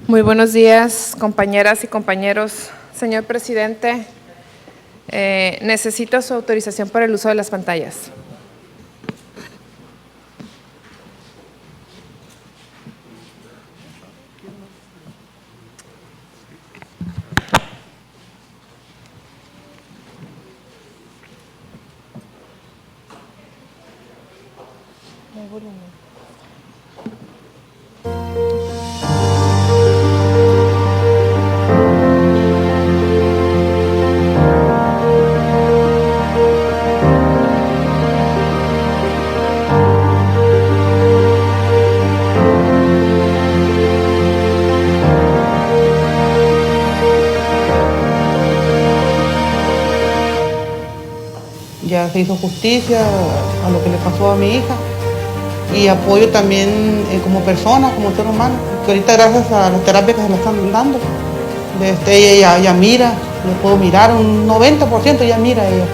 Muy buenos días, compañeras y compañeros. Señor presidente, necesito su autorización para el uso de las pantallas. Ya se hizo justicia a lo que le pasó a mi hija y apoyo también como persona, como ser humano, que ahorita gracias a las terapias que se le están dando, ella ya mira, le puedo mirar un 90%, ya mira, ella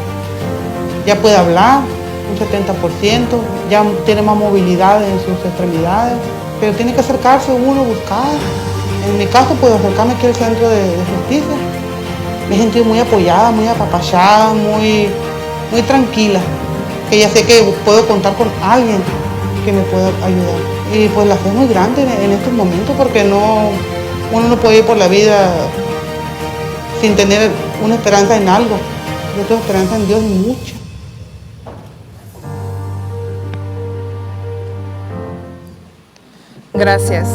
ya puede hablar, un 70%, ya tiene más movilidad en sus extremidades, pero tiene que acercarse uno, buscar. En mi caso, puedo acercarme aquí al centro de justicia. Me he sentido muy apoyada, muy apapachada, muy tranquila, que ya sé que puedo contar con alguien que me pueda ayudar. Y pues la fe es muy grande en estos momentos porque uno no puede ir por la vida sin tener una esperanza en algo. Yo tengo esperanza en Dios y mucha. Gracias.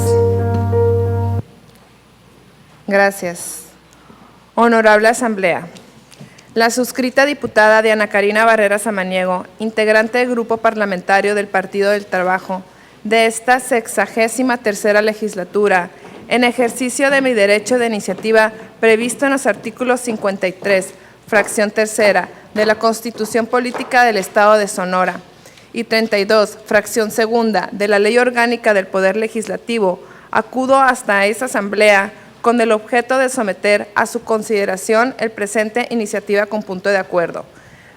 Gracias. Honorable Asamblea. La suscrita diputada Diana Karina Barrera Samaniego, integrante del Grupo Parlamentario del Partido del Trabajo de esta 63ª legislatura, en ejercicio de mi derecho de iniciativa previsto en los artículos 53, fracción tercera, de la Constitución Política del Estado de Sonora y 32, fracción segunda, de la Ley Orgánica del Poder Legislativo, acudo hasta esa asamblea con el objeto de someter a su consideración el presente iniciativa con punto de acuerdo,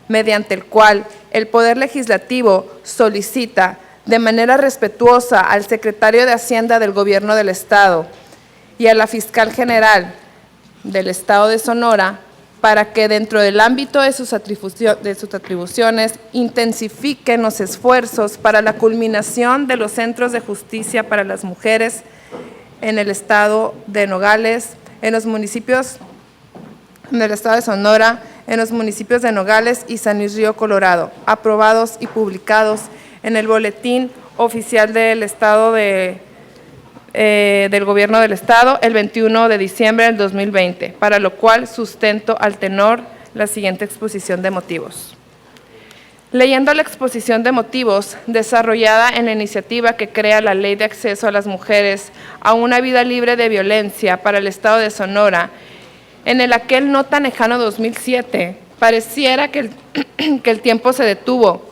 mediante el cual el Poder Legislativo solicita de manera respetuosa al Secretario de Hacienda del Gobierno del Estado y a la Fiscal General del Estado de Sonora para que dentro del ámbito de sus atribuciones intensifiquen los esfuerzos para la culminación de los centros de justicia para las mujeres en el estado de Nogales, en los municipios del estado de Sonora, en los municipios de Nogales y San Luis Río Colorado, aprobados y publicados en el Boletín Oficial del Estado del Gobierno del Estado el 21 de diciembre del 2020, para lo cual sustento al tenor la siguiente exposición de motivos. Leyendo la exposición de motivos desarrollada en la iniciativa que crea la Ley de Acceso a las Mujeres a una Vida Libre de Violencia para el Estado de Sonora, en el aquel no tan lejano 2007, pareciera que el tiempo se detuvo.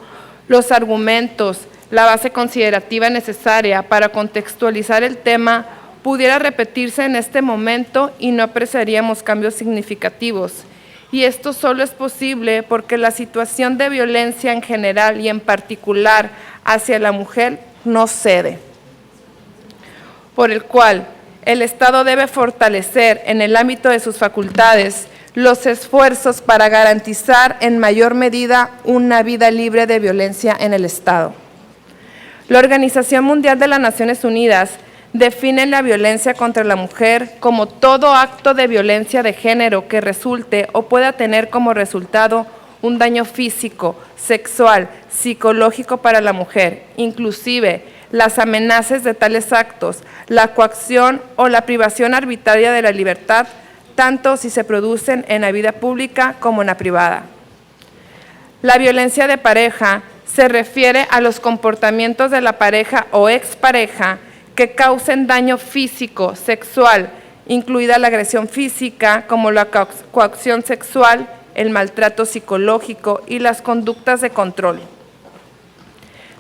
Los argumentos, la base considerativa necesaria para contextualizar el tema pudiera repetirse en este momento y no apreciaríamos cambios significativos. Y esto solo es posible porque la situación de violencia en general y en particular hacia la mujer no cede, por el cual el Estado debe fortalecer en el ámbito de sus facultades los esfuerzos para garantizar en mayor medida una vida libre de violencia en el Estado. La Organización Mundial de las Naciones Unidas define la violencia contra la mujer como todo acto de violencia de género que resulte o pueda tener como resultado un daño físico, sexual, psicológico para la mujer, inclusive las amenazas de tales actos, la coacción o la privación arbitraria de la libertad, tanto si se producen en la vida pública como en la privada. La violencia de pareja se refiere a los comportamientos de la pareja o expareja que causen daño físico, sexual, incluida la agresión física, como la coacción sexual, el maltrato psicológico y las conductas de control.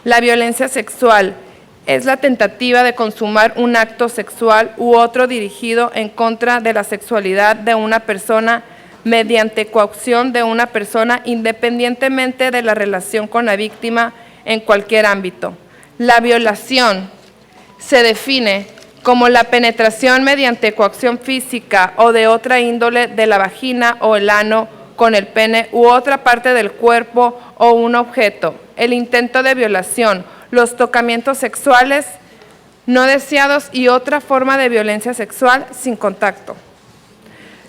La violencia sexual es la tentativa de consumar un acto sexual u otro dirigido en contra de la sexualidad de una persona mediante coacción de una persona independientemente de la relación con la víctima en cualquier ámbito. La violación se define como la penetración mediante coacción física o de otra índole de la vagina o el ano con el pene u otra parte del cuerpo o un objeto, el intento de violación, los tocamientos sexuales no deseados y otra forma de violencia sexual sin contacto.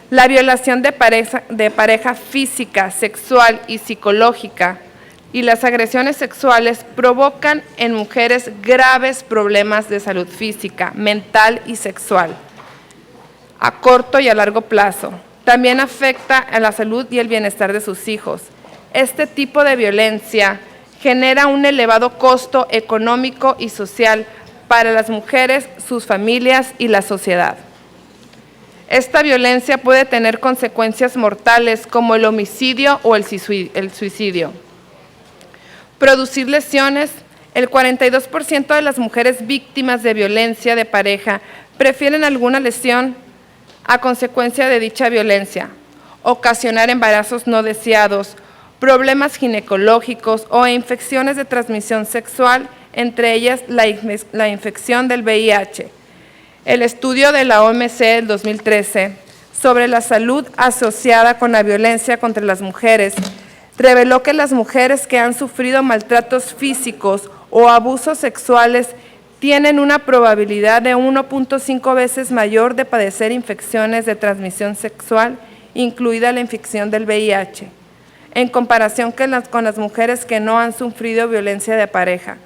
La violación de pareja física, sexual y psicológica y las agresiones sexuales provocan en mujeres graves problemas de salud física, mental y sexual, a corto y a largo plazo. También afecta a la salud y el bienestar de sus hijos. Este tipo de violencia genera un elevado costo económico y social para las mujeres, sus familias y la sociedad. Esta violencia puede tener consecuencias mortales como el homicidio o el suicidio. Producir lesiones. El 42% de las mujeres víctimas de violencia de pareja prefieren alguna lesión a consecuencia de dicha violencia, ocasionar embarazos no deseados, problemas ginecológicos o infecciones de transmisión sexual, entre ellas la infección del VIH. El estudio de la OMS del 2013 sobre la salud asociada con la violencia contra las mujeres reveló que las mujeres que han sufrido maltratos físicos o abusos sexuales tienen una probabilidad de 1.5 veces mayor de padecer infecciones de transmisión sexual, incluida la infección del VIH, en comparación con las mujeres que no han sufrido violencia de pareja.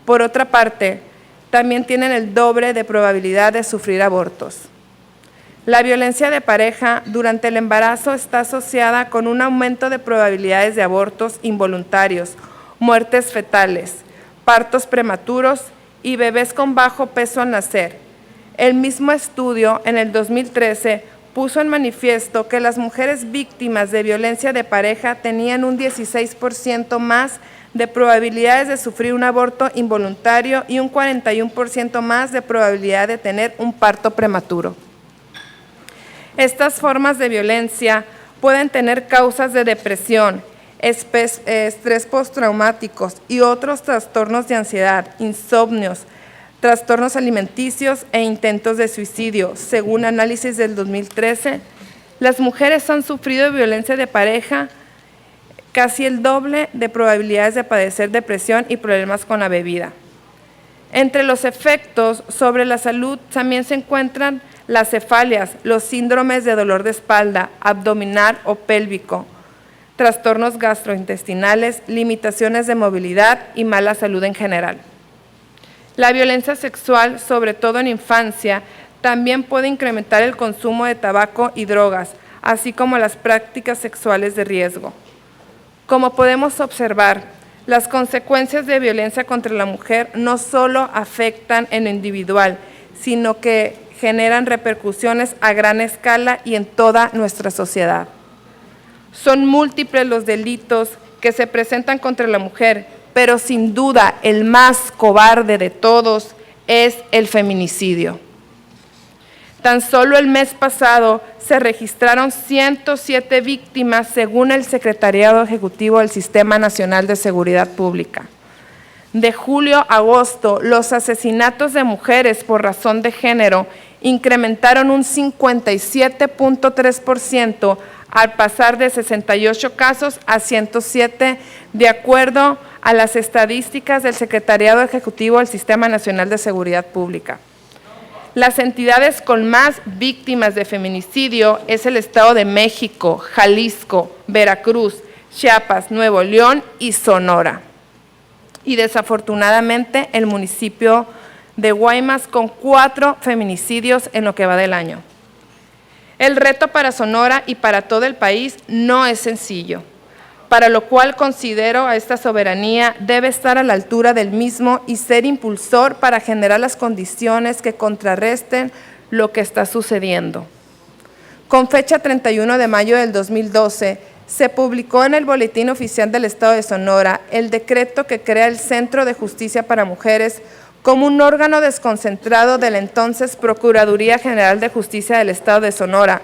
Por otra parte, también tienen el doble de probabilidad de sufrir abortos. La violencia de pareja durante el embarazo está asociada con un aumento de probabilidades de abortos involuntarios, muertes fetales, partos prematuros y bebés con bajo peso al nacer. El mismo estudio, en el 2013, puso en manifiesto que las mujeres víctimas de violencia de pareja tenían un 16% más de probabilidades de sufrir un aborto involuntario y un 41% más de probabilidad de tener un parto prematuro. Estas formas de violencia pueden tener causas de depresión, estrés postraumáticos y otros trastornos de ansiedad, insomnios, trastornos alimenticios e intentos de suicidio. Según análisis del 2013, las mujeres han sufrido violencia de pareja casi el doble de probabilidades de padecer depresión y problemas con la bebida. Entre los efectos sobre la salud también se encuentran las cefalias, los síndromes de dolor de espalda, abdominal o pélvico, trastornos gastrointestinales, limitaciones de movilidad y mala salud en general. La violencia sexual, sobre todo en infancia, también puede incrementar el consumo de tabaco y drogas, así como las prácticas sexuales de riesgo. Como podemos observar, las consecuencias de violencia contra la mujer no solo afectan en lo individual, sino que generan repercusiones a gran escala y en toda nuestra sociedad. Son múltiples los delitos que se presentan contra la mujer, pero sin duda el más cobarde de todos es el feminicidio. Tan solo el mes pasado se registraron 107 víctimas según el Secretariado Ejecutivo del Sistema Nacional de Seguridad Pública. De julio a agosto, los asesinatos de mujeres por razón de género incrementaron un 57.3% al pasar de 68 casos a 107, de acuerdo a las estadísticas del Secretariado Ejecutivo del Sistema Nacional de Seguridad Pública. Las entidades con más víctimas de feminicidio es el Estado de México, Jalisco, Veracruz, Chiapas, Nuevo León y Sonora. Y desafortunadamente el municipio de Guaymas con 4 feminicidios en lo que va del año. El reto para Sonora y para todo el país no es sencillo, para lo cual considero a esta soberanía debe estar a la altura del mismo y ser impulsor para generar las condiciones que contrarresten lo que está sucediendo. Con fecha 31 de mayo del 2012, se publicó en el Boletín Oficial del Estado de Sonora el decreto que crea el Centro de Justicia para Mujeres como un órgano desconcentrado de la entonces Procuraduría General de Justicia del Estado de Sonora,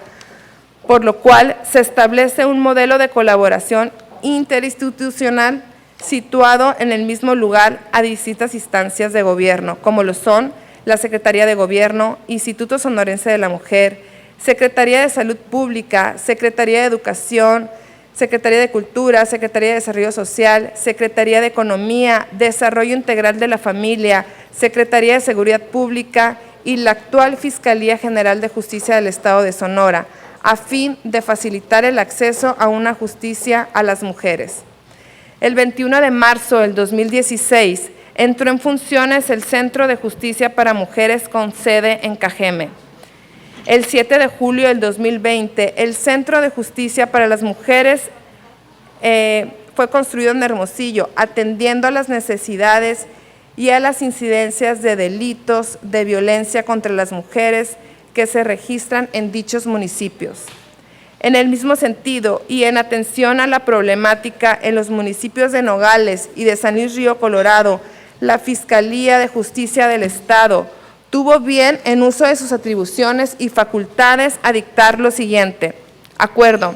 por lo cual se establece un modelo de colaboración interinstitucional situado en el mismo lugar a distintas instancias de gobierno, como lo son la Secretaría de Gobierno, Instituto Sonorense de la Mujer, Secretaría de Salud Pública, Secretaría de Educación, Secretaría de Cultura, Secretaría de Desarrollo Social, Secretaría de Economía, Desarrollo Integral de la Familia, Secretaría de Seguridad Pública y la actual Fiscalía General de Justicia del Estado de Sonora, a fin de facilitar el acceso a una justicia a las mujeres. El 21 de marzo del 2016 entró en funciones el Centro de Justicia para Mujeres con sede en Cajeme. El 7 de julio del 2020, el Centro de Justicia para las Mujeres fue construido en Hermosillo, atendiendo a las necesidades y a las incidencias de delitos de violencia contra las mujeres que se registran en dichos municipios. En el mismo sentido y en atención a la problemática en los municipios de Nogales y de San Luis Río Colorado, la Fiscalía de Justicia del Estado tuvo bien en uso de sus atribuciones y facultades a dictar lo siguiente. Acuerdo.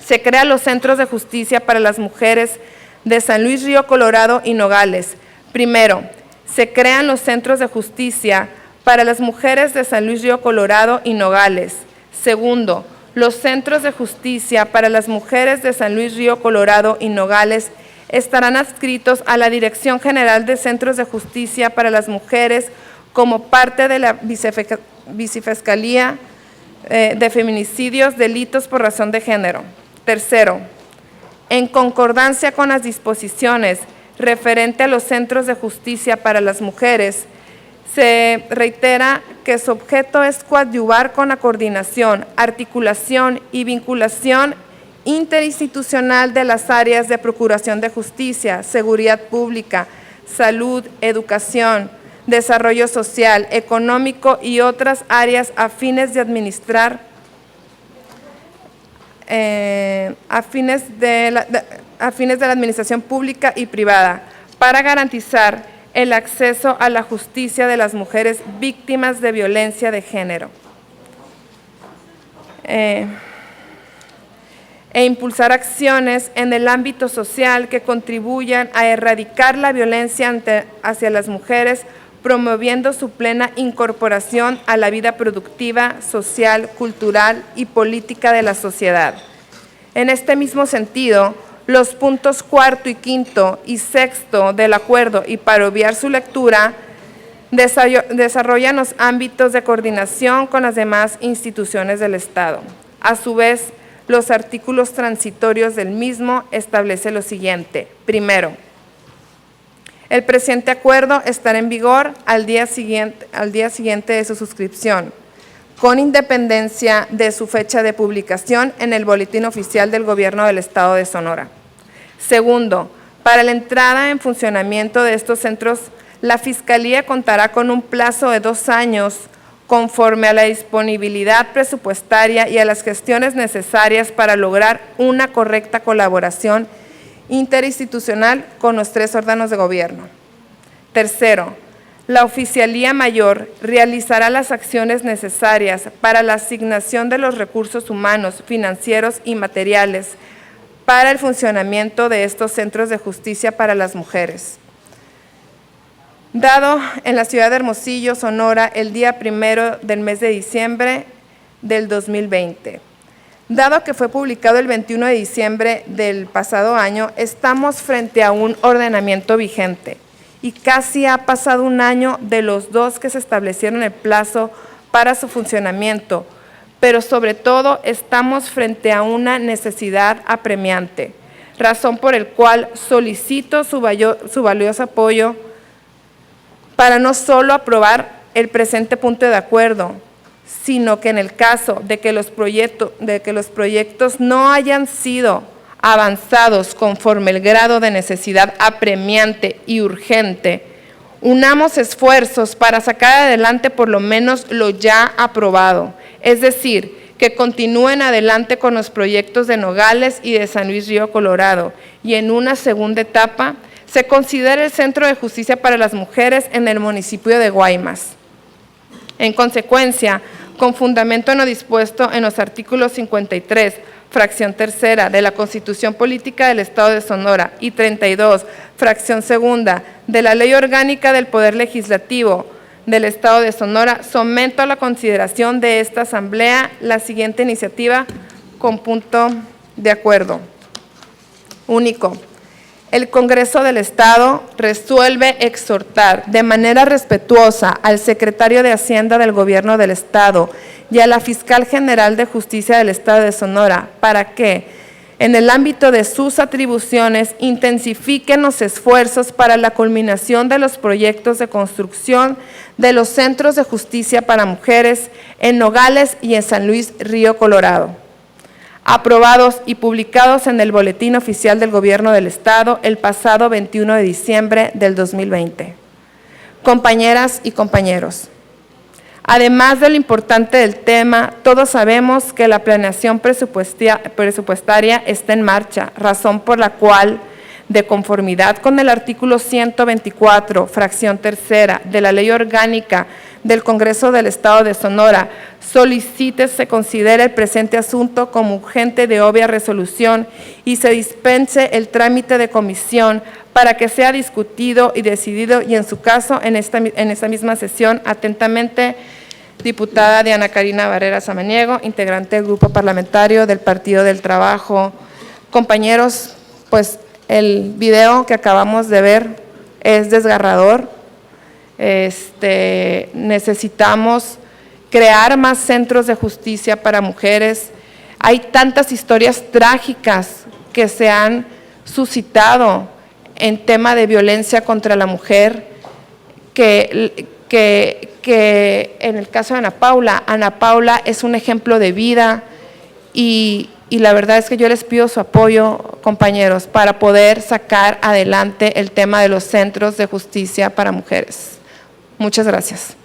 Se crean los Centros de Justicia para las Mujeres de San Luis Río Colorado y Nogales. Primero, se crean los Centros de Justicia para las Mujeres de San Luis Río Colorado y Nogales. Segundo, los Centros de Justicia para las Mujeres de San Luis Río Colorado y Nogales estarán adscritos a la Dirección General de Centros de Justicia para las Mujeres como parte de la Vicefiscalía de Feminicidios, Delitos por Razón de Género. Tercero, en concordancia con las disposiciones referente a los Centros de Justicia para las Mujeres, se reitera que su objeto es coadyuvar con la coordinación, articulación y vinculación interinstitucional de las áreas de Procuración de Justicia, Seguridad Pública, Salud, Educación, Desarrollo Social, Económico y otras áreas a fines de administrar, a fines de la administración pública y privada, para garantizar el acceso a la justicia de las mujeres víctimas de violencia de género. E impulsar acciones en el ámbito social que contribuyan a erradicar la violencia hacia las mujeres, promoviendo su plena incorporación a la vida productiva, social, cultural y política de la sociedad. En este mismo sentido, los puntos 4º y 5º y 6º del acuerdo, y para obviar su lectura, desarrollan los ámbitos de coordinación con las demás instituciones del Estado. A su vez, los artículos transitorios del mismo establecen lo siguiente. Primero, el presente acuerdo estará en vigor al día siguiente de su suscripción, con independencia de su fecha de publicación en el Boletín Oficial del Gobierno del Estado de Sonora. Segundo, para la entrada en funcionamiento de estos centros, la Fiscalía contará con un plazo de 2 años conforme a la disponibilidad presupuestaria y a las gestiones necesarias para lograr una correcta colaboración interinstitucional con los 3 órganos de gobierno. Tercero, la Oficialía Mayor realizará las acciones necesarias para la asignación de los recursos humanos, financieros y materiales para el funcionamiento de estos centros de justicia para las mujeres. Dado en la ciudad de Hermosillo, Sonora, el día 1 del mes de diciembre del 2020. Dado que fue publicado el 21 de diciembre del pasado año, estamos frente a un ordenamiento vigente y casi ha pasado un año de los 2 que se establecieron el plazo para su funcionamiento, pero sobre todo estamos frente a una necesidad apremiante, razón por el cual solicito su valioso apoyo para no solo aprobar el presente punto de acuerdo, sino que en el caso de que los proyectos no hayan sido avanzados conforme el grado de necesidad apremiante y urgente, unamos esfuerzos para sacar adelante por lo menos lo ya aprobado, es decir, que continúen adelante con los proyectos de Nogales y de San Luis Río Colorado, y en una segunda etapa se considera el Centro de Justicia para las Mujeres en el municipio de Guaymas. En consecuencia, con fundamento en lo dispuesto en los artículos 53, fracción 3ª de la Constitución Política del Estado de Sonora y 32, fracción 2ª de la Ley Orgánica del Poder Legislativo del Estado de Sonora, someto a la consideración de esta Asamblea la siguiente iniciativa con punto de acuerdo. Único. El Congreso del Estado resuelve exhortar de manera respetuosa al Secretario de Hacienda del Gobierno del Estado y a la Fiscal General de Justicia del Estado de Sonora para que, en el ámbito de sus atribuciones, intensifiquen los esfuerzos para la culminación de los proyectos de construcción de los centros de justicia para mujeres en Nogales y en San Luis Río Colorado, aprobados y publicados en el Boletín Oficial del Gobierno del Estado el pasado 21 de diciembre del 2020. Compañeras y compañeros, además de lo importante del tema, todos sabemos que la planeación presupuestaria está en marcha, razón por la cual, de conformidad con el artículo 124, fracción tercera de la Ley Orgánica del Congreso del Estado de Sonora, se considere el presente asunto como urgente de obvia resolución y se dispense el trámite de comisión para que sea discutido y decidido, y en su caso, en esta misma sesión, atentamente, diputada Diana Karina Barrera Samaniego, integrante del Grupo Parlamentario del Partido del Trabajo. Compañeros, pues el video que acabamos de ver es desgarrador. Necesitamos crear más centros de justicia para mujeres. Hay tantas historias trágicas que se han suscitado en tema de violencia contra la mujer, que en el caso de Ana Paula es un ejemplo de vida y la verdad es que yo les pido su apoyo, compañeros, para poder sacar adelante el tema de los centros de justicia para mujeres. Muchas gracias.